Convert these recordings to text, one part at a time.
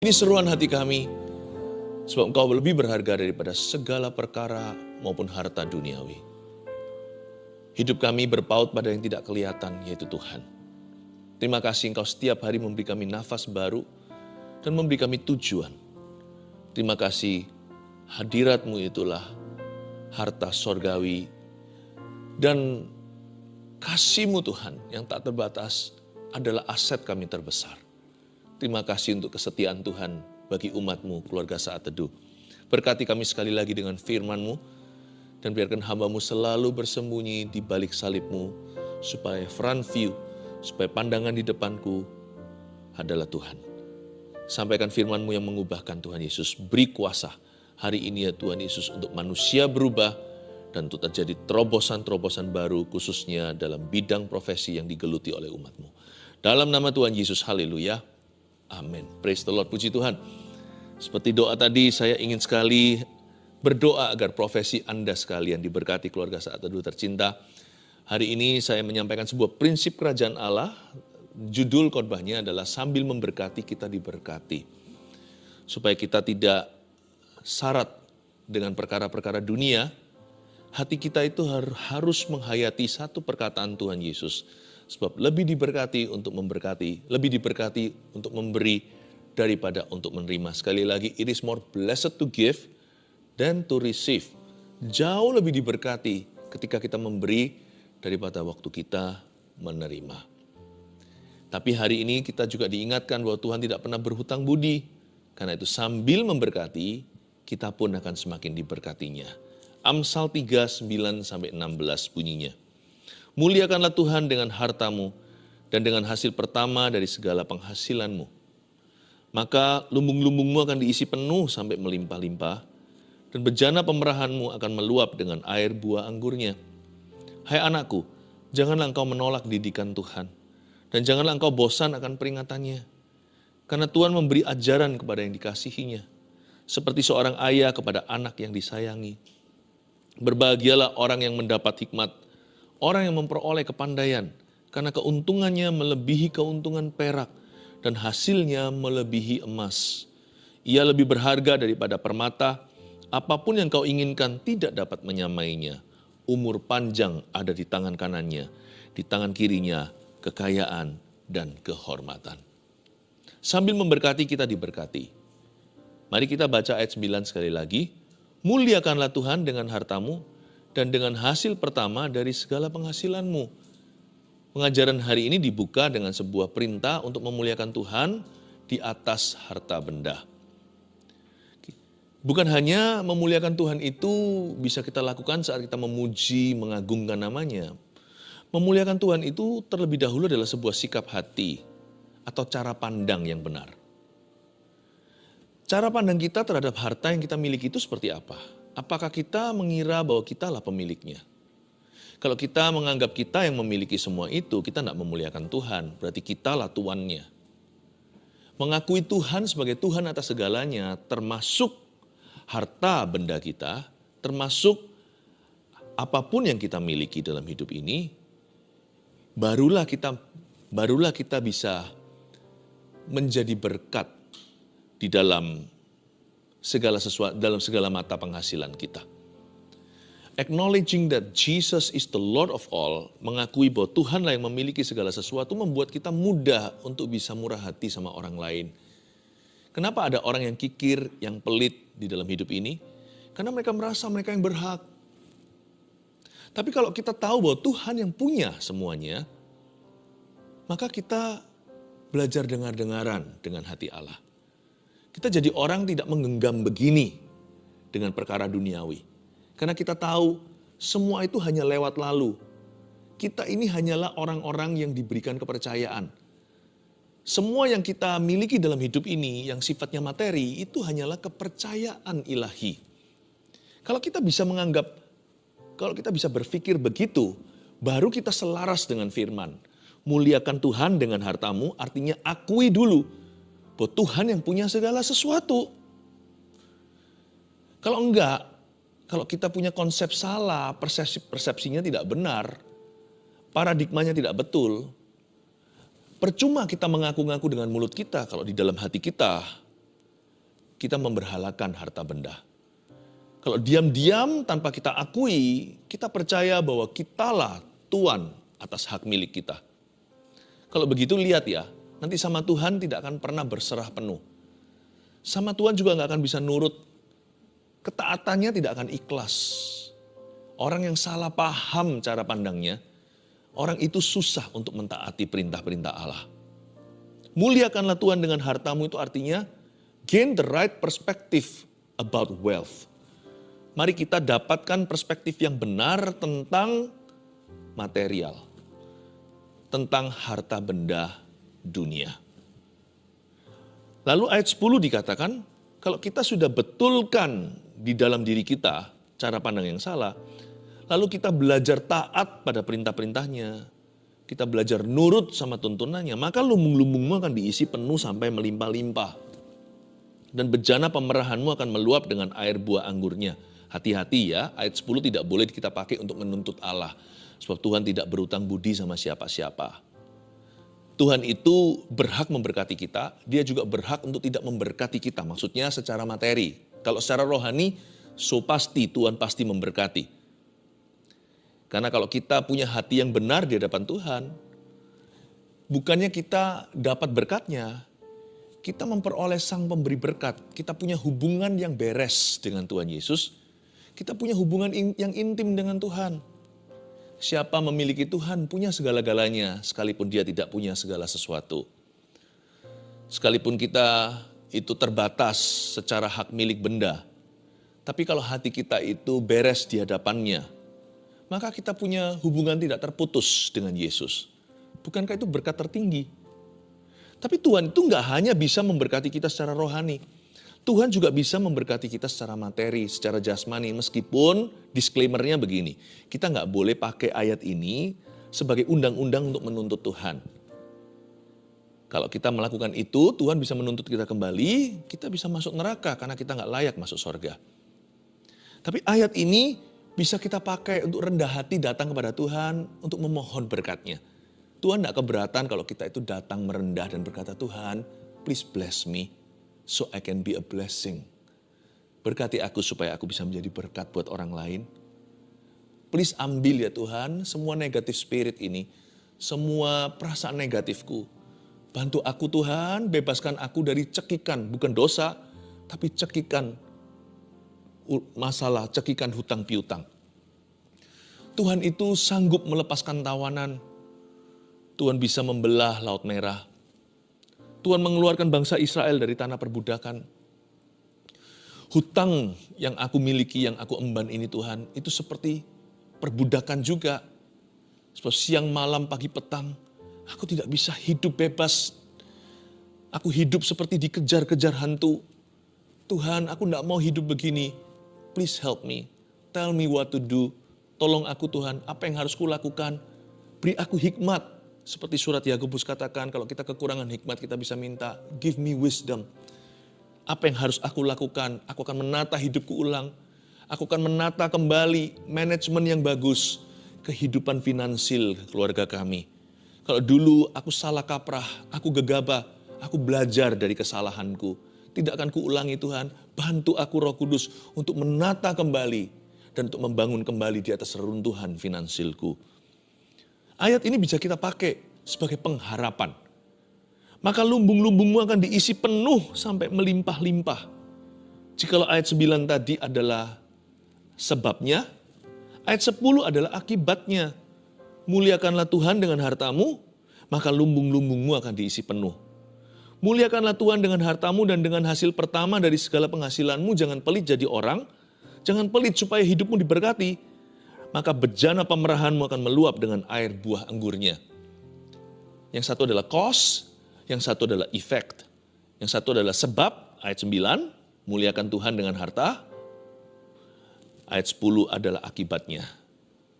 Ini seruan hati kami, sebab Engkau lebih berharga daripada segala perkara maupun harta duniawi. Hidup kami berpaut pada yang tidak kelihatan, yaitu Tuhan. Terima kasih Engkau setiap hari memberi kami nafas baru dan memberi kami tujuan. Terima kasih hadirat-Mu itulah harta sorgawi dan kasih-Mu Tuhan yang tak terbatas adalah aset kami terbesar. Terima kasih untuk kesetiaan Tuhan bagi umat-Mu, keluarga Saat Teduh. Berkati kami sekali lagi dengan firman-Mu, dan biarkan hamba-Mu selalu bersembunyi di balik salib-Mu, supaya front view, supaya pandangan di depanku adalah Tuhan. Sampaikan firman-Mu yang mengubahkan Tuhan Yesus. Beri kuasa hari ini ya Tuhan Yesus untuk manusia berubah, dan untuk terjadi terobosan-terobosan baru khususnya dalam bidang profesi yang digeluti oleh umat-Mu. Dalam nama Tuhan Yesus, haleluya. Amin. Praise the Lord, puji Tuhan. Seperti doa tadi, saya ingin sekali berdoa agar profesi Anda sekalian diberkati, keluarga Saat Teduh tercinta. Hari ini saya menyampaikan sebuah prinsip kerajaan Allah. Judul khotbahnya adalah sambil memberkati kita diberkati. Supaya kita tidak syarat dengan perkara-perkara dunia, hati kita itu harus menghayati satu perkataan Tuhan Yesus. Sebab lebih diberkati untuk memberkati, lebih diberkati untuk memberi daripada untuk menerima. Sekali lagi, it is more blessed to give than to receive. Jauh lebih diberkati ketika kita memberi daripada waktu kita menerima. Tapi hari ini kita juga diingatkan bahwa Tuhan tidak pernah berhutang budi. Karena itu sambil memberkati, kita pun akan semakin diberkatinya. Amsal 3, 9-16 bunyinya. Muliakanlah Tuhan dengan hartamu dan dengan hasil pertama dari segala penghasilanmu. Maka lumbung-lumbungmu akan diisi penuh sampai melimpah-limpah, dan bejana pemerahanmu akan meluap dengan air buah anggurnya. Hai anakku, janganlah engkau menolak didikan Tuhan, dan janganlah engkau bosan akan peringatannya. Karena Tuhan memberi ajaran kepada yang dikasihinya, seperti seorang ayah kepada anak yang disayangi. Berbahagialah orang yang mendapat hikmat, orang yang memperoleh kepandaian, karena keuntungannya melebihi keuntungan perak, dan hasilnya melebihi emas. Ia lebih berharga daripada permata, apapun yang kau inginkan tidak dapat menyamainya. Umur panjang ada di tangan kanannya, di tangan kirinya kekayaan dan kehormatan. Sambil memberkati kita diberkati. Mari kita baca ayat 9 sekali lagi. Muliakanlah Tuhan dengan hartamu dan dengan hasil pertama dari segala penghasilanmu. Pengajaran hari ini dibuka dengan sebuah perintah untuk memuliakan Tuhan di atas harta benda. Bukan hanya memuliakan Tuhan itu bisa kita lakukan saat kita memuji, mengagungkan namanya. Memuliakan Tuhan itu terlebih dahulu adalah sebuah sikap hati atau cara pandang yang benar. Cara pandang kita terhadap harta yang kita miliki itu seperti apa? Apakah kita mengira bahwa kitalah pemiliknya? Kalau kita menganggap kita yang memiliki semua itu, kita tidak memuliakan Tuhan, berarti kitalah tuannya. Mengakui Tuhan sebagai Tuhan atas segalanya, termasuk harta benda kita, termasuk apapun yang kita miliki dalam hidup ini, barulah kita bisa menjadi berkat di dalam segala sesuatu, dalam segala mata penghasilan kita. Acknowledging that Jesus is the Lord of all, mengakui bahwa Tuhanlah yang memiliki segala sesuatu, membuat kita mudah untuk bisa murah hati sama orang lain. Kenapa ada orang yang kikir, yang pelit di dalam hidup ini? Karena mereka merasa mereka yang berhak. Tapi kalau kita tahu bahwa Tuhan yang punya semuanya, maka kita belajar dengar-dengaran dengan hati Allah. Kita jadi orang tidak menggenggam begini dengan perkara duniawi. Karena kita tahu semua itu hanya lewat lalu. Kita ini hanyalah orang-orang yang diberikan kepercayaan. Semua yang kita miliki dalam hidup ini yang sifatnya materi itu hanyalah kepercayaan ilahi. Kalau kita bisa berpikir begitu, baru kita selaras dengan firman. Muliakan Tuhan dengan hartamu artinya akui dulu bahwa Tuhan yang punya segala sesuatu. Kalau enggak, kalau kita punya konsep salah, persepsinya tidak benar, paradigmanya tidak betul, percuma kita mengaku-ngaku dengan mulut kita kalau di dalam hati kita kita memberhalakan harta benda. Kalau diam-diam tanpa kita akui, kita percaya bahwa kitalah Tuan atas hak milik kita. Kalau begitu lihat ya, nanti sama Tuhan tidak akan pernah berserah penuh. Sama Tuhan juga nggak akan bisa nurut. Ketaatannya tidak akan ikhlas. Orang yang salah paham cara pandangnya, orang itu susah untuk mentaati perintah-perintah Allah. Muliakanlah Tuhan dengan hartamu itu artinya gain the right perspective about wealth. Mari kita dapatkan perspektif yang benar tentang material. Tentang harta benda dunia. Lalu ayat 10 dikatakan, kalau kita sudah betulkan di dalam diri kita cara pandang yang salah, lalu kita belajar taat pada perintah-perintahnya, kita belajar nurut sama tuntunannya, maka lumbung-lumbungmu akan diisi penuh sampai melimpah-limpah. Dan bejana pemerahanmu akan meluap dengan air buah anggurnya. Hati-hati ya, ayat 10 tidak boleh kita pakai untuk menuntut Allah. Sebab Tuhan tidak berutang budi sama siapa-siapa. Tuhan itu berhak memberkati kita, dia juga berhak untuk tidak memberkati kita. Maksudnya secara materi. Kalau secara rohani, so pasti Tuhan pasti memberkati. Karena kalau kita punya hati yang benar di hadapan Tuhan, bukannya kita dapat berkatnya, kita memperoleh Sang Pemberi berkat. Kita punya hubungan yang beres dengan Tuhan Yesus. Kita punya hubungan yang intim dengan Tuhan. Siapa memiliki Tuhan punya segala-galanya, sekalipun dia tidak punya segala sesuatu. Sekalipun kita itu terbatas secara hak milik benda, tapi kalau hati kita itu beres di hadapannya, maka kita punya hubungan tidak terputus dengan Yesus. Bukankah itu berkat tertinggi? Tapi Tuhan itu nggak hanya bisa memberkati kita secara rohani. Tuhan juga bisa memberkati kita secara materi, secara jasmani. Meskipun disclaimer-nya begini, kita nggak boleh pakai ayat ini sebagai undang-undang untuk menuntut Tuhan. Kalau kita melakukan itu, Tuhan bisa menuntut kita kembali, kita bisa masuk neraka karena kita nggak layak masuk surga. Tapi ayat ini bisa kita pakai untuk rendah hati datang kepada Tuhan untuk memohon berkatnya. Tuhan tidak keberatan kalau kita itu datang merendah dan berkata, Tuhan, please bless me so I can be a blessing. Berkati aku supaya aku bisa menjadi berkat buat orang lain. Please ambil ya Tuhan semua negatif spirit ini, semua perasaan negatifku. Bantu aku Tuhan, bebaskan aku dari cekikan, bukan dosa, tapi cekikan masalah, cekikan hutang piutang. Tuhan itu sanggup melepaskan tawanan. Tuhan bisa membelah Laut Merah. Tuhan mengeluarkan bangsa Israel dari tanah perbudakan. Hutang yang aku miliki, yang aku emban ini Tuhan, itu seperti perbudakan juga. Sebab siang, malam, pagi, petang, aku tidak bisa hidup bebas. Aku hidup seperti dikejar-kejar hantu. Tuhan, aku tidak mau hidup begini. Please help me. Tell me what to do. Tolong aku Tuhan, apa yang harus kulakukan? Beri aku hikmat. Seperti surat Yakobus katakan, kalau kita kekurangan hikmat kita bisa minta, give me wisdom. Apa yang harus aku lakukan? Aku akan menata hidupku ulang. Aku akan menata kembali manajemen yang bagus. Kehidupan finansil keluarga kami. Kalau dulu aku salah kaprah, aku gegabah, aku belajar dari kesalahanku. Tidak akan kuulangi Tuhan, bantu aku Roh Kudus untuk menata kembali dan untuk membangun kembali di atas reruntuhan finansilku. Ayat ini bisa kita pakai sebagai pengharapan. Maka lumbung-lumbungmu akan diisi penuh sampai melimpah-limpah. Jikalau ayat 9 tadi adalah sebabnya, ayat 10 adalah akibatnya. Muliakanlah Tuhan dengan hartamu, maka lumbung-lumbungmu akan diisi penuh. Muliakanlah Tuhan dengan hartamu dan dengan hasil pertama dari segala penghasilanmu. Jangan pelit jadi orang. Jangan pelit supaya hidupmu diberkati. Maka bejana pemerahanmu akan meluap dengan air buah anggurnya. Yang satu adalah cause, yang satu adalah effect. Yang satu adalah sebab, ayat 9, muliakan Tuhan dengan harta. Ayat 10 adalah akibatnya.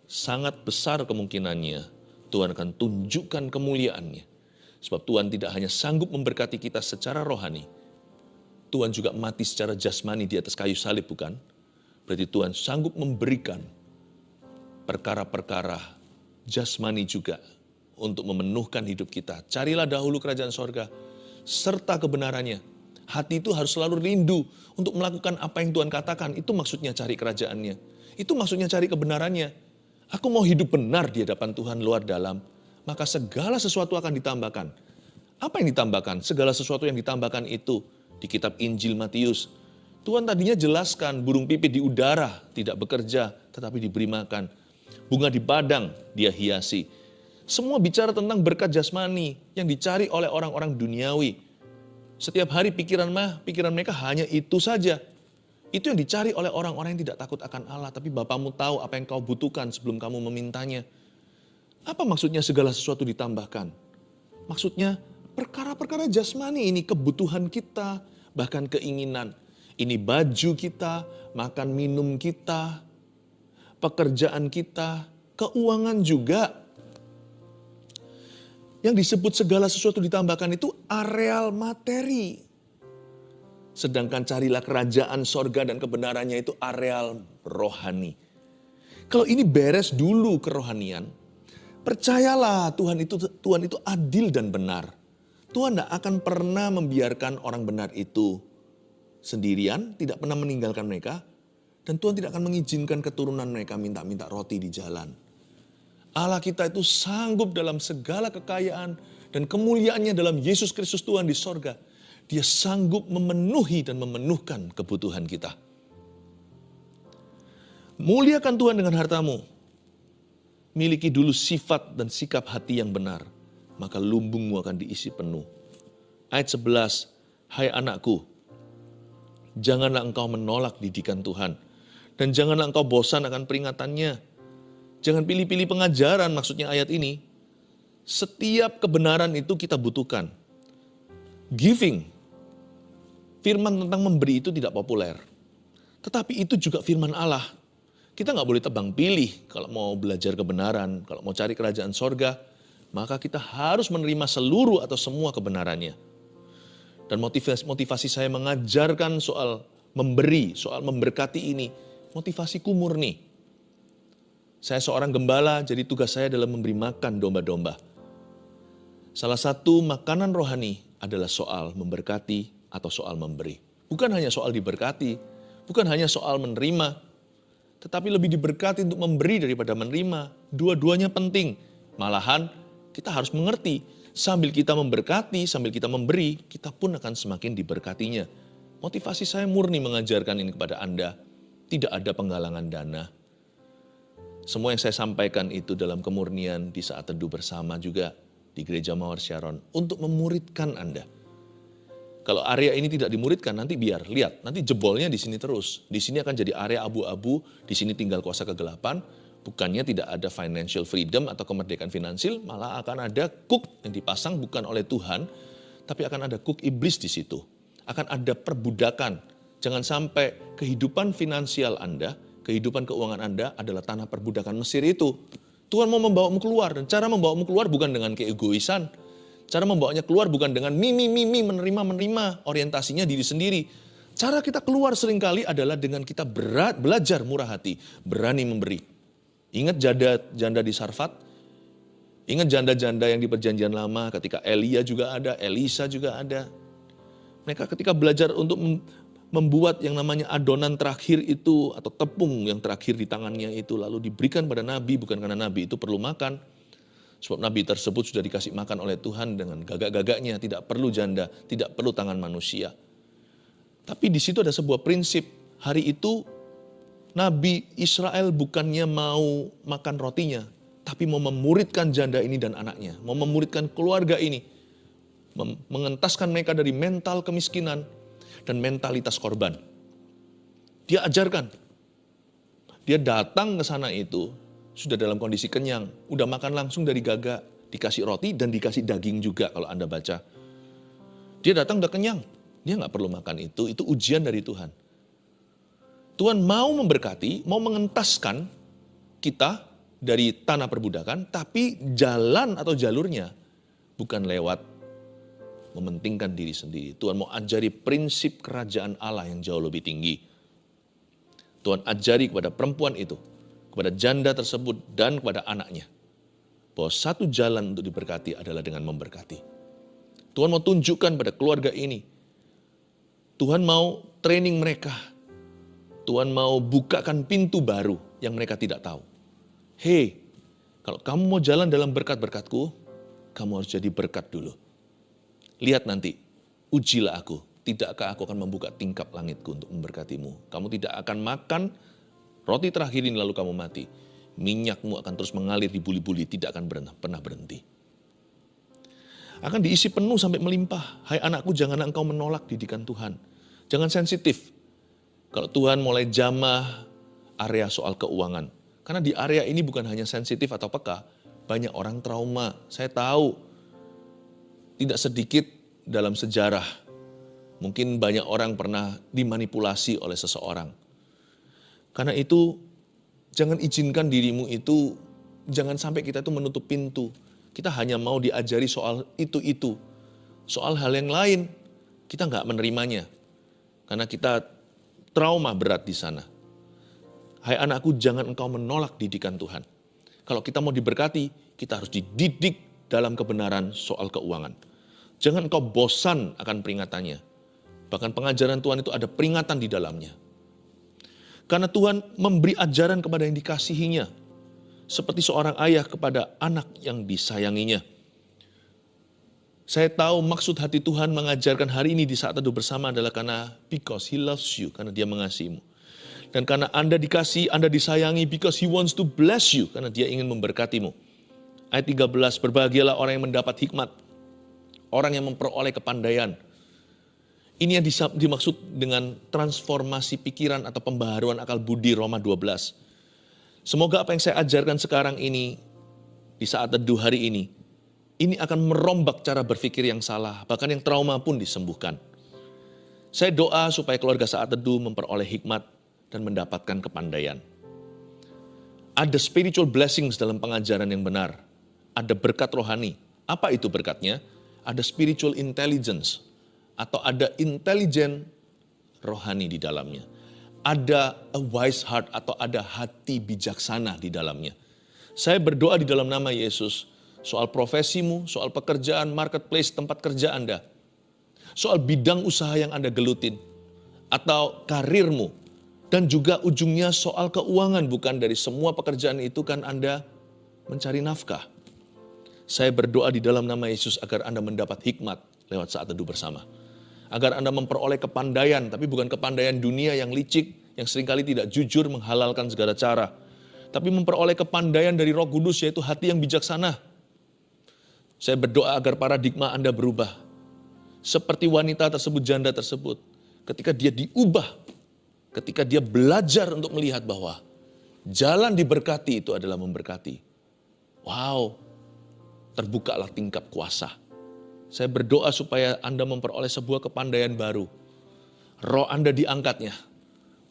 Sangat besar kemungkinannya Tuhan akan tunjukkan kemuliaannya. Sebab Tuhan tidak hanya sanggup memberkati kita secara rohani. Tuhan juga mati secara jasmani di atas kayu salib, bukan? Berarti Tuhan sanggup memberikan perkara-perkara jasmani juga untuk memenuhkan hidup kita. Carilah dahulu kerajaan sorga serta kebenarannya. Hati itu harus selalu rindu untuk melakukan apa yang Tuhan katakan. Itu maksudnya cari kerajaannya. Itu maksudnya cari kebenarannya. Aku mau hidup benar di hadapan Tuhan luar dalam. Maka segala sesuatu akan ditambahkan. Apa yang ditambahkan? Segala sesuatu yang ditambahkan itu di kitab Injil Matius. Tuhan tadinya jelaskan burung pipit di udara tidak bekerja tetapi diberi makan. Bunga di padang dia hiasi. Semua bicara tentang berkat jasmani yang dicari oleh orang-orang duniawi. Setiap hari pikiran mereka hanya itu saja. Itu yang dicari oleh orang-orang yang tidak takut akan Allah. Tapi Bapamu tahu apa yang kau butuhkan sebelum kamu memintanya. Apa maksudnya segala sesuatu ditambahkan? Maksudnya perkara-perkara jasmani ini kebutuhan kita, bahkan keinginan. Ini baju kita, makan minum kita, pekerjaan kita, keuangan juga. Yang disebut segala sesuatu ditambahkan itu areal materi. Sedangkan carilah kerajaan sorga dan kebenarannya itu areal rohani. Kalau ini beres dulu kerohanian, percayalah Tuhan itu adil dan benar. Tuhan tidak akan pernah membiarkan orang benar itu sendirian, tidak pernah meninggalkan mereka. Dan Tuhan tidak akan mengizinkan keturunan mereka minta-minta roti di jalan. Allah kita itu sanggup dalam segala kekayaan dan kemuliaannya dalam Yesus Kristus Tuhan di sorga. Dia sanggup memenuhi dan memenuhkan kebutuhan kita. Muliakan Tuhan dengan hartamu. Miliki dulu sifat dan sikap hati yang benar. Maka lumbungmu akan diisi penuh. Ayat 11, hai anakku, janganlah engkau menolak didikan Tuhan. Dan janganlah engkau bosan akan peringatannya. Jangan pilih-pilih pengajaran, maksudnya ayat ini. Setiap kebenaran itu kita butuhkan. Giving, firman tentang memberi itu tidak populer. Tetapi itu juga firman Allah. Kita nggak boleh tebang pilih kalau mau belajar kebenaran, kalau mau cari kerajaan sorga, maka kita harus menerima seluruh atau semua kebenarannya. Dan motivasi saya mengajarkan soal memberi, soal memberkati ini, motivasiku murni. Saya seorang gembala, jadi tugas saya adalah memberi makan domba-domba. Salah satu makanan rohani adalah soal memberkati atau soal memberi. Bukan hanya soal diberkati, bukan hanya soal menerima, tetapi lebih diberkati untuk memberi daripada menerima. Dua-duanya penting. Malahan kita harus mengerti, sambil kita memberkati, sambil kita memberi, kita pun akan semakin diberkatinya. Motivasi saya murni mengajarkan ini kepada Anda. Tidak ada penggalangan dana. Semua yang saya sampaikan itu dalam kemurnian di saat teduh bersama juga di Gereja Mawar Sharon untuk memuridkan Anda. Kalau area ini tidak dimuridkan, nanti biar lihat, nanti jebolnya di sini terus. Di sini akan jadi area abu-abu, di sini tinggal kuasa kegelapan. Bukannya tidak ada financial freedom atau kemerdekaan finansial, malah akan ada cook yang dipasang bukan oleh Tuhan, tapi akan ada cook iblis di situ. Akan ada perbudakan. Jangan sampai kehidupan finansial Anda, kehidupan keuangan Anda adalah tanah perbudakan Mesir itu. Tuhan mau membawamu keluar, dan cara membawamu keluar bukan dengan keegoisan. Cara membawanya keluar bukan dengan mimi, menerima, orientasinya diri sendiri. Cara kita keluar seringkali adalah dengan kita belajar murah hati, berani memberi. Ingat janda di Sarfat? Ingat janda-janda yang di perjanjian lama ketika Elia juga ada, Elisa juga ada. Mereka ketika belajar untuk membuat yang namanya adonan terakhir itu atau tepung yang terakhir di tangannya itu lalu diberikan pada Nabi, bukan karena Nabi itu perlu makan. Sebab Nabi tersebut sudah dikasih makan oleh Tuhan dengan gagak-gagaknya, tidak perlu janda, tidak perlu tangan manusia. Tapi di situ ada sebuah prinsip, hari itu Nabi Israel bukannya mau makan rotinya, tapi mau memuridkan janda ini dan anaknya, mau memuridkan keluarga ini, mengentaskan mereka dari mental kemiskinan dan mentalitas korban. Dia ajarkan. Dia datang ke sana itu sudah dalam kondisi kenyang, udah makan langsung dari gagak, dikasih roti dan dikasih daging juga kalau Anda baca. Dia datang udah kenyang, dia nggak perlu makan itu ujian dari Tuhan. Tuhan mau memberkati, mau mengentaskan kita dari tanah perbudakan, tapi jalan atau jalurnya bukan lewat mementingkan diri sendiri. Tuhan mau ajari prinsip kerajaan Allah yang jauh lebih tinggi. Tuhan ajari kepada perempuan itu, kepada janda tersebut dan kepada anaknya, bahwa satu jalan untuk diberkati adalah dengan memberkati. Tuhan mau tunjukkan pada keluarga ini Tuhan mau training mereka. Tuhan mau bukakan pintu baru yang mereka tidak tahu. Hei, kalau kamu mau jalan dalam berkat-berkatku, kamu harus jadi berkat dulu. Lihat nanti, ujilah aku. Tidakkah aku akan membuka tingkap langitku untuk memberkatimu. Kamu tidak akan makan roti terakhir ini lalu kamu mati. Minyakmu akan terus mengalir di buli-buli, tidak akan pernah berhenti. Akan diisi penuh sampai melimpah. Hai anakku, jangan engkau menolak didikan Tuhan. Jangan sensitif. Kalau Tuhan mulai jamah area soal keuangan. Karena di area ini bukan hanya sensitif atau peka, banyak orang trauma. Saya tahu, tidak sedikit dalam sejarah. Mungkin banyak orang pernah dimanipulasi oleh seseorang. Karena itu, jangan izinkan dirimu itu, jangan sampai kita itu menutup pintu. Kita hanya mau diajari soal itu. Soal hal yang lain, kita nggak menerimanya. Karena kita trauma berat di sana. Hai anakku, jangan engkau menolak didikan Tuhan. Kalau kita mau diberkati, kita harus dididik dalam kebenaran soal keuangan. Jangan engkau bosan akan peringatannya. Bahkan pengajaran Tuhan itu ada peringatan di dalamnya. Karena Tuhan memberi ajaran kepada yang dikasihinya. Seperti seorang ayah kepada anak yang disayanginya. Saya tahu maksud hati Tuhan mengajarkan hari ini di saat teduh bersama adalah karena because He loves you, karena Dia mengasihimu. Dan karena Anda dikasih, Anda disayangi because He wants to bless you, karena Dia ingin memberkatimu. Ayat 13, berbahagialah orang yang mendapat hikmat, orang yang memperoleh kepandaian. Ini yang dimaksud dengan transformasi pikiran atau pembaharuan akal budi Roma 12. Semoga apa yang saya ajarkan sekarang ini, di saat teduh hari ini akan merombak cara berpikir yang salah, bahkan yang trauma pun disembuhkan. Saya doa supaya keluarga saat teduh memperoleh hikmat dan mendapatkan kepandaian. Ada spiritual blessings dalam pengajaran yang benar. Ada berkat rohani. Apa itu berkatnya? Ada spiritual intelligence. Atau ada intelijen rohani di dalamnya. Ada a wise heart atau ada hati bijaksana di dalamnya. Saya berdoa di dalam nama Yesus soal profesimu, soal pekerjaan, marketplace, tempat kerja Anda. Soal bidang usaha yang Anda gelutin. Atau karirmu. Dan juga ujungnya soal keuangan, bukan dari semua pekerjaan itu kan Anda mencari nafkah. Saya berdoa di dalam nama Yesus agar Anda mendapat hikmat lewat saat teduh bersama. Agar Anda memperoleh kepandaian, tapi bukan kepandaian dunia yang licik, yang seringkali tidak jujur menghalalkan segala cara. Tapi memperoleh kepandaian dari Roh Kudus, yaitu hati yang bijaksana. Saya berdoa agar paradigma Anda berubah. Seperti wanita tersebut, janda tersebut. Ketika dia diubah, ketika dia belajar untuk melihat bahwa jalan diberkati itu adalah memberkati. Wow, terbukalah tingkap kuasa. Saya berdoa supaya Anda memperoleh sebuah kepandaian baru. Roh Anda diangkatnya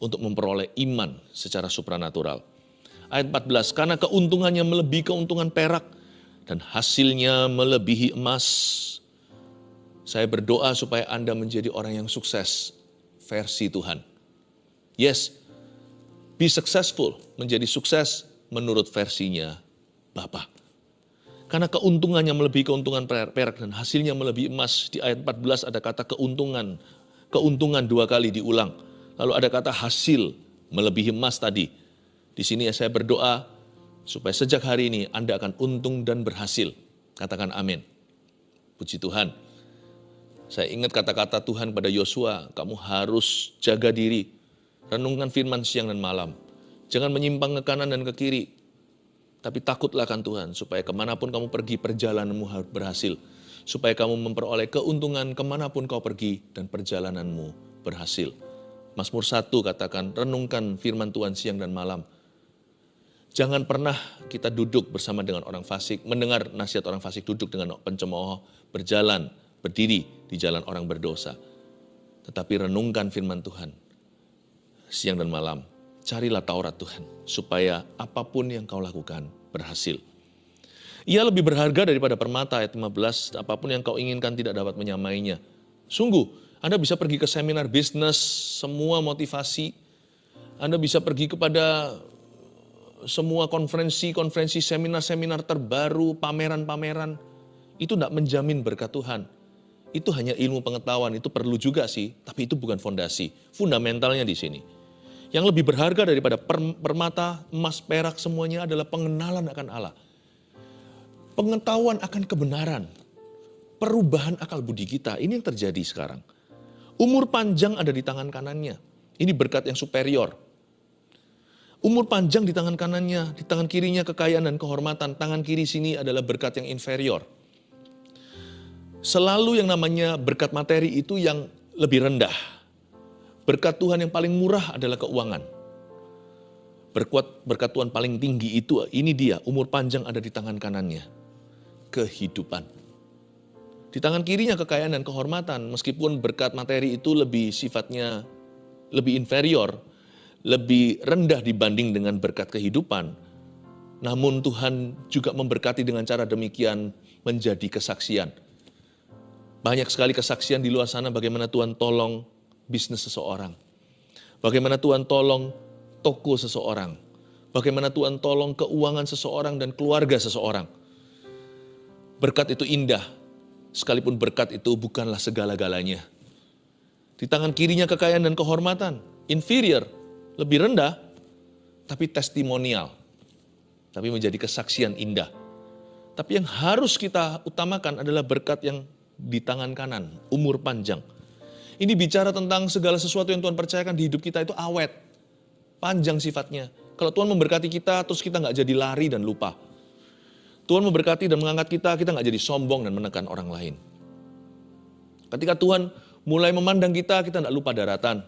untuk memperoleh iman secara supranatural. Ayat 14, karena keuntungannya melebihi keuntungan perak dan hasilnya melebihi emas. Saya berdoa supaya Anda menjadi orang yang sukses versi Tuhan. Yes, be successful, menjadi sukses menurut versinya Bapa. Karena keuntungannya melebihi keuntungan perak dan hasilnya melebihi emas. Di ayat 14 ada kata keuntungan. Keuntungan 2 kali diulang. Lalu ada kata hasil melebihi emas tadi. Di sini saya berdoa supaya sejak hari ini Anda akan untung dan berhasil. Katakan amin. Puji Tuhan. Saya ingat kata-kata Tuhan pada Yosua, kamu harus jaga diri. Renungkan firman siang dan malam. Jangan menyimpang ke kanan dan ke kiri. Tapi takutlah akan Tuhan, supaya kemanapun kamu pergi, perjalananmu harus berhasil. Supaya kamu memperoleh keuntungan kemanapun kau pergi, dan perjalananmu berhasil. Mazmur 1 katakan, renungkan firman Tuhan siang dan malam. Jangan pernah kita duduk bersama dengan orang fasik, mendengar nasihat orang fasik, duduk dengan pencemooh, berjalan, berdiri di jalan orang berdosa. Tetapi renungkan firman Tuhan siang dan malam. Carilah Taurat Tuhan, supaya apapun yang kau lakukan berhasil. Ia lebih berharga daripada permata, ayat 15, apapun yang kau inginkan tidak dapat menyamainya. Sungguh, Anda bisa pergi ke seminar bisnis, semua motivasi. Anda bisa pergi kepada semua konferensi, seminar-seminar terbaru, pameran-pameran. Itu tidak menjamin berkat Tuhan. Itu hanya ilmu pengetahuan, itu perlu juga sih, tapi itu bukan fondasi. Fundamentalnya di sini. Yang lebih berharga daripada permata, emas, perak, semuanya adalah pengenalan akan Allah. Pengetahuan akan kebenaran. Perubahan akal budi kita, ini yang terjadi sekarang. Umur panjang ada di tangan kanannya. Ini berkat yang superior. Umur panjang di tangan kanannya, di tangan kirinya kekayaan dan kehormatan. Tangan kiri sini adalah berkat yang inferior. Selalu yang namanya berkat materi itu yang lebih rendah. Berkat Tuhan yang paling murah adalah keuangan. Berkat Tuhan paling tinggi itu, ini dia, umur panjang ada di tangan kanannya. Kehidupan. Di tangan kirinya kekayaan dan kehormatan, meskipun berkat materi itu lebih sifatnya lebih inferior, lebih rendah dibanding dengan berkat kehidupan. Namun Tuhan juga memberkati dengan cara demikian menjadi kesaksian. Banyak sekali kesaksian di luar sana bagaimana Tuhan tolong bisnis seseorang. Bagaimana Tuhan tolong toko seseorang. Bagaimana Tuhan tolong keuangan seseorang dan keluarga seseorang. Berkat itu indah, sekalipun berkat itu bukanlah segala-galanya. Di tangan kirinya kekayaan dan kehormatan, inferior, lebih rendah, tapi testimonial. Tapi menjadi kesaksian indah. Tapi yang harus kita utamakan adalah berkat yang di tangan kanan, umur panjang. Ini bicara tentang segala sesuatu yang Tuhan percayakan di hidup kita itu awet, panjang sifatnya. Kalau Tuhan memberkati kita, terus kita nggak jadi lari dan lupa. Tuhan memberkati dan mengangkat kita, kita nggak jadi sombong dan menekan orang lain. Ketika Tuhan mulai memandang kita, kita nggak lupa daratan.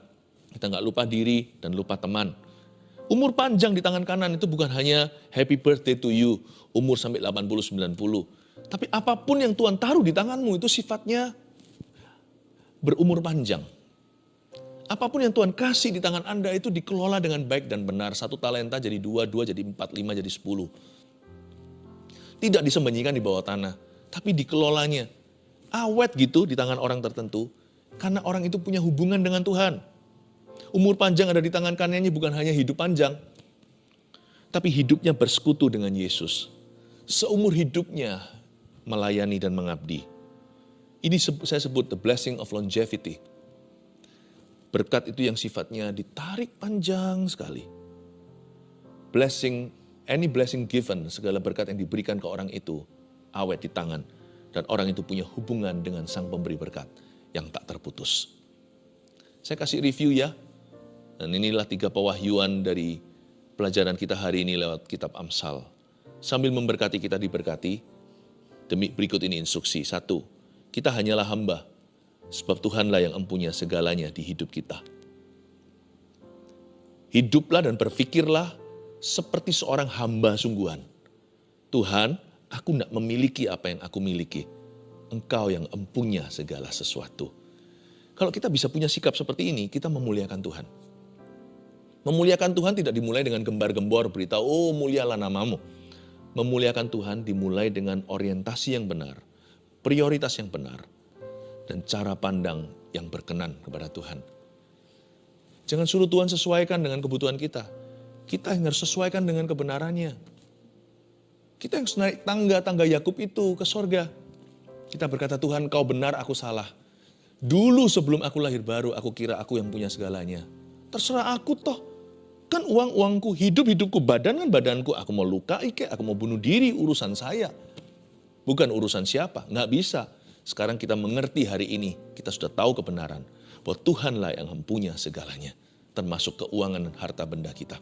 Kita nggak lupa diri dan lupa teman. Umur panjang di tangan kanan itu bukan hanya happy birthday to you, umur sampai 80-90. Tapi apapun yang Tuhan taruh di tanganmu itu sifatnya berumur panjang. Apapun yang Tuhan kasih di tangan Anda itu dikelola dengan baik dan benar. 1 talenta jadi 2, 2 jadi 4, 5 jadi 10. Tidak disembunyikan di bawah tanah, tapi dikelolanya. Awet gitu di tangan orang tertentu, karena orang itu punya hubungan dengan Tuhan. Umur panjang ada di tangan kanannya bukan hanya hidup panjang, tapi hidupnya bersekutu dengan Yesus. Seumur hidupnya melayani dan mengabdi. Ini saya sebut the blessing of longevity. Berkat itu yang sifatnya ditarik panjang sekali. Any blessing given, segala berkat yang diberikan ke orang itu awet di tangan. Dan orang itu punya hubungan dengan sang pemberi berkat yang tak terputus. Saya kasih review ya. Dan inilah 3 pewahyuan dari pelajaran kita hari ini lewat kitab Amsal. Sambil memberkati kita diberkati, berikut ini instruksi. 1, kita hanyalah hamba, sebab Tuhanlah yang empunya segalanya di hidup kita. Hiduplah dan berpikirlah seperti seorang hamba sungguhan. Tuhan, aku tidak memiliki apa yang aku miliki. Engkau yang empunya segala sesuatu. Kalau kita bisa punya sikap seperti ini, kita memuliakan Tuhan. Memuliakan Tuhan tidak dimulai dengan gembar-gembor berita, oh mulialah namamu. Memuliakan Tuhan dimulai dengan orientasi yang benar, prioritas yang benar, dan cara pandang yang berkenan kepada Tuhan. Jangan suruh Tuhan sesuaikan dengan kebutuhan kita. Kita yang harus sesuaikan dengan kebenarannya. Kita yang naik tangga Yakub itu ke sorga. Kita berkata, Tuhan kau benar, aku salah. Dulu sebelum aku lahir baru, aku kira aku yang punya segalanya. Terserah aku toh. Kan uang-uangku, hidup-hidupku, badanku. Aku mau lukai kek, aku mau bunuh diri, urusan saya. Bukan urusan siapa, nggak bisa. Sekarang kita mengerti hari ini, kita sudah tahu kebenaran. Bahwa Tuhanlah yang mempunya segalanya. Termasuk keuangan dan harta benda kita.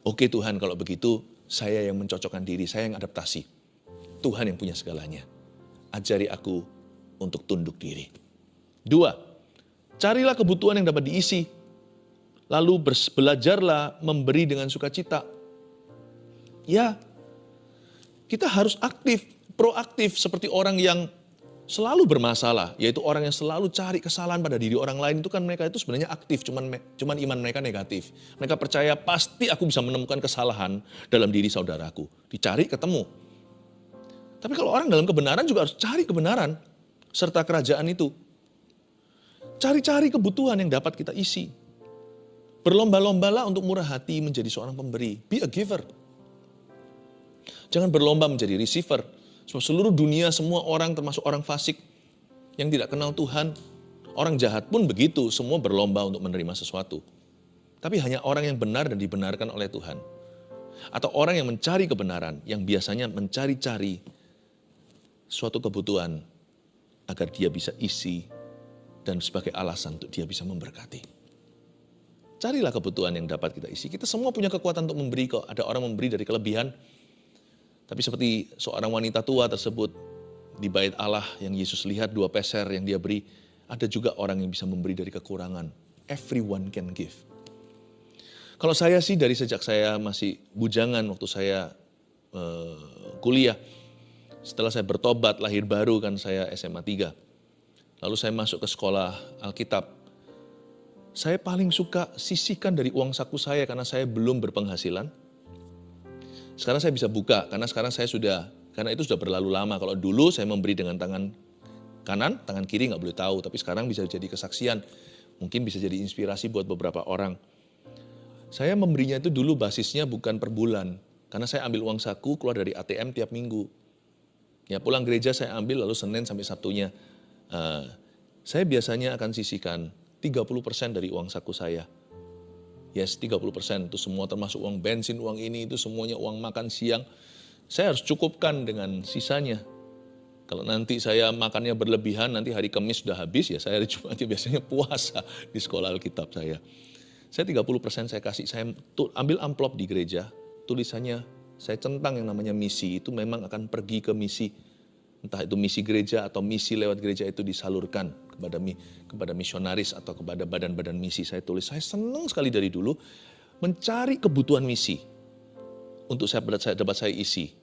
Oke Tuhan, kalau begitu saya yang mencocokkan diri, saya yang adaptasi. Tuhan yang punya segalanya. Ajari aku untuk tunduk diri. 2, carilah kebutuhan yang dapat diisi. Lalu belajarlah memberi dengan sukacita. Ya, kita harus aktif, proaktif seperti orang yang selalu bermasalah, yaitu orang yang selalu cari kesalahan pada diri orang lain. Itu kan mereka itu sebenarnya aktif, cuman iman mereka negatif. Mereka percaya pasti aku bisa menemukan kesalahan dalam diri saudaraku. Dicari, ketemu. Tapi kalau orang dalam kebenaran juga harus cari kebenaran, serta kerajaan itu. Cari-cari kebutuhan yang dapat kita isi. Berlomba-lombalah untuk murah hati menjadi seorang pemberi. Be a giver. Jangan berlomba menjadi receiver. Sebab seluruh dunia, semua orang termasuk orang fasik, yang tidak kenal Tuhan, orang jahat pun begitu, semua berlomba untuk menerima sesuatu. Tapi hanya orang yang benar dan dibenarkan oleh Tuhan. Atau orang yang mencari kebenaran, yang biasanya mencari-cari suatu kebutuhan agar dia bisa isi dan sebagai alasan untuk dia bisa memberkati. Carilah kebutuhan yang dapat kita isi. Kita semua punya kekuatan untuk memberi kok. Ada orang memberi dari kelebihan. Tapi seperti seorang wanita tua tersebut di bait Allah yang Yesus lihat 2 peser yang dia beri. Ada juga orang yang bisa memberi dari kekurangan. Everyone can give. Kalau saya sih dari sejak saya masih bujangan waktu saya kuliah. Setelah saya bertobat, lahir baru kan saya SMA 3. Lalu saya masuk ke sekolah Alkitab. Saya paling suka sisihkan dari uang saku saya karena saya belum berpenghasilan. Sekarang saya bisa buka karena sekarang karena itu sudah berlalu lama. Kalau dulu saya memberi dengan tangan kanan, tangan kiri nggak boleh tahu. Tapi sekarang bisa jadi kesaksian. Mungkin bisa jadi inspirasi buat beberapa orang. Saya memberinya itu dulu basisnya bukan per bulan. Karena saya ambil uang saku keluar dari ATM tiap minggu. Ya pulang gereja saya ambil lalu Senin sampai Sabtunya. Saya biasanya akan sisihkan 30% dari uang saku saya. Yes, 30% itu semua termasuk uang bensin, uang ini, itu semuanya uang makan siang. Saya harus cukupkan dengan sisanya. Kalau nanti saya makannya berlebihan, nanti hari Kamis sudah habis, ya saya hari Jumat biasanya puasa di sekolah Alkitab saya. Saya 30% saya kasih, saya ambil amplop di gereja, tulisannya saya centang yang namanya misi, itu memang akan pergi ke misi. Entah itu misi gereja atau misi lewat gereja itu disalurkan kepada misionaris atau kepada badan-badan misi. Saya tulis, saya senang sekali dari dulu mencari kebutuhan misi untuk dapat saya isi.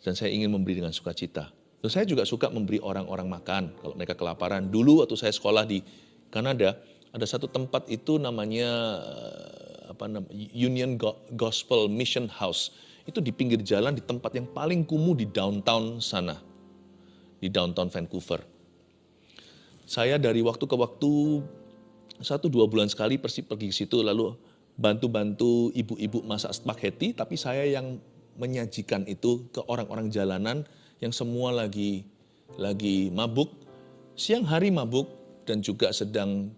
Dan saya ingin memberi dengan sukacita. Dan saya juga suka memberi orang-orang makan kalau mereka kelaparan. Dulu waktu saya sekolah di Kanada, ada satu tempat itu namanya Union Gospel Mission House. Itu di pinggir jalan di tempat yang paling kumuh di downtown sana. Di downtown Vancouver. Saya dari waktu ke waktu 1-2 bulan sekali pergi ke situ lalu bantu-bantu ibu-ibu masak spaghetti, tapi saya yang menyajikan itu ke orang-orang jalanan yang semua lagi mabuk, siang hari mabuk dan juga sedang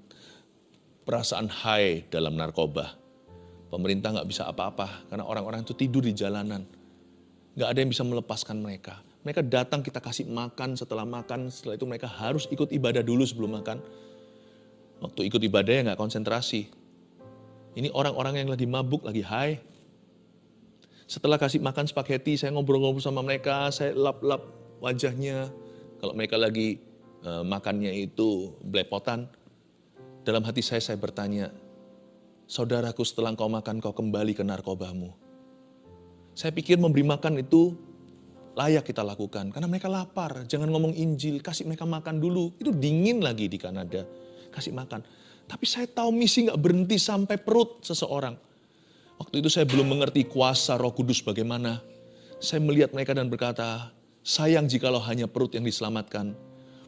perasaan high dalam narkoba. Pemerintah nggak bisa apa-apa karena orang-orang itu tidur di jalanan. Nggak ada yang bisa melepaskan mereka. Mereka datang kita kasih makan, setelah itu mereka harus ikut ibadah dulu sebelum makan. Waktu ikut ibadah ya nggak konsentrasi. Ini orang-orang yang lagi mabuk, lagi high. Setelah kasih makan spaghetti, saya ngobrol-ngobrol sama mereka, saya lap-lap wajahnya. Kalau mereka lagi makannya itu belepotan. Dalam hati saya bertanya, saudaraku setelah kau makan kau kembali ke narkobamu. Saya pikir memberi makan itu layak kita lakukan. Karena mereka lapar, jangan ngomong Injil, kasih mereka makan dulu. Itu dingin lagi di Kanada, kasih makan. Tapi saya tahu misi gak berhenti sampai perut seseorang. Waktu itu saya belum mengerti kuasa Roh Kudus bagaimana. Saya melihat mereka dan berkata, sayang jikalau hanya perut yang diselamatkan.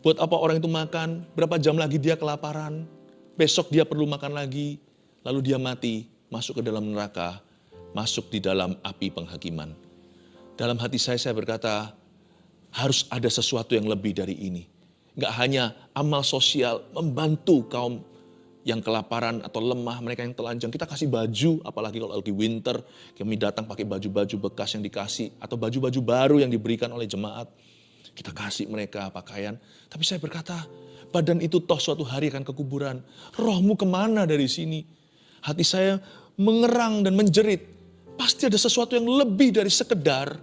Buat apa orang itu makan, berapa jam lagi dia kelaparan, besok dia perlu makan lagi. Lalu dia mati, masuk ke dalam neraka, masuk di dalam api penghakiman. Dalam hati saya berkata, harus ada sesuatu yang lebih dari ini. Gak hanya amal sosial, membantu kaum yang kelaparan atau lemah, mereka yang telanjang. Kita kasih baju, apalagi kalau lagi winter, kami datang pakai baju-baju bekas yang dikasih, atau baju-baju baru yang diberikan oleh jemaat. Kita kasih mereka pakaian. Tapi saya berkata, badan itu toh suatu hari akan ke kuburan. Rohmu kemana dari sini? Hati saya mengerang dan menjerit. Pasti ada sesuatu yang lebih dari sekedar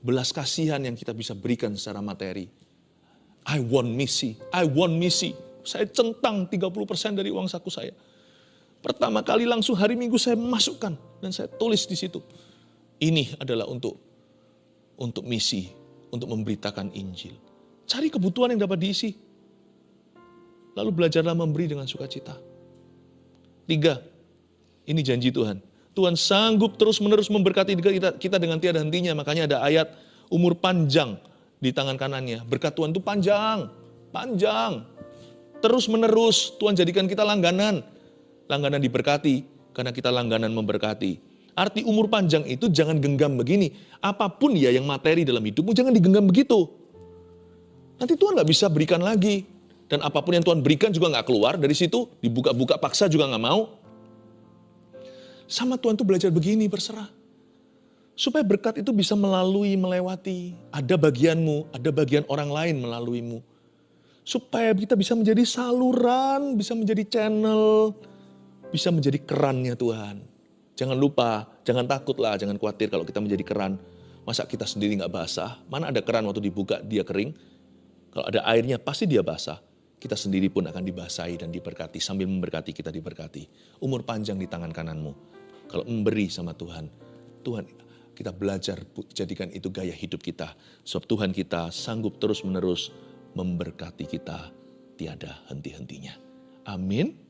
belas kasihan yang kita bisa berikan secara materi. I want misi. Saya centang 30% dari uang saku saya. Pertama kali langsung hari Minggu saya masukkan dan saya tulis di situ. Ini adalah untuk misi, untuk memberitakan Injil. Cari kebutuhan yang dapat diisi. Lalu belajarlah memberi dengan sukacita. 3, ini janji Tuhan. Tuhan sanggup terus-menerus memberkati kita dengan tiada hentinya. Makanya ada ayat umur panjang di tangan kanannya. Berkat Tuhan itu panjang. Terus-menerus Tuhan jadikan kita langganan. Langganan diberkati karena kita langganan memberkati. Arti umur panjang itu jangan genggam begini. Apapun ya yang materi dalam hidupmu jangan digenggam begitu. Nanti Tuhan nggak bisa berikan lagi. Dan apapun yang Tuhan berikan juga nggak keluar dari situ. Dibuka-buka paksa juga nggak mau. Sama Tuhan tuh belajar begini, berserah. Supaya berkat itu bisa melewati. Ada bagianmu, ada bagian orang lain melaluimu. Supaya kita bisa menjadi saluran, bisa menjadi channel, bisa menjadi kerannya Tuhan. Jangan lupa, jangan takutlah, jangan khawatir kalau kita menjadi keran. Masa kita sendiri gak basah? Mana ada keran waktu dibuka dia kering? Kalau ada airnya pasti dia basah. Kita sendiri pun akan dibasahi dan diberkati. Sambil memberkati kita diberkati. Umur panjang di tangan kananmu. Kalau memberi sama Tuhan, Tuhan kita belajar jadikan itu gaya hidup kita. Sebab Tuhan kita sanggup terus menerus memberkati kita tiada henti-hentinya. Amin.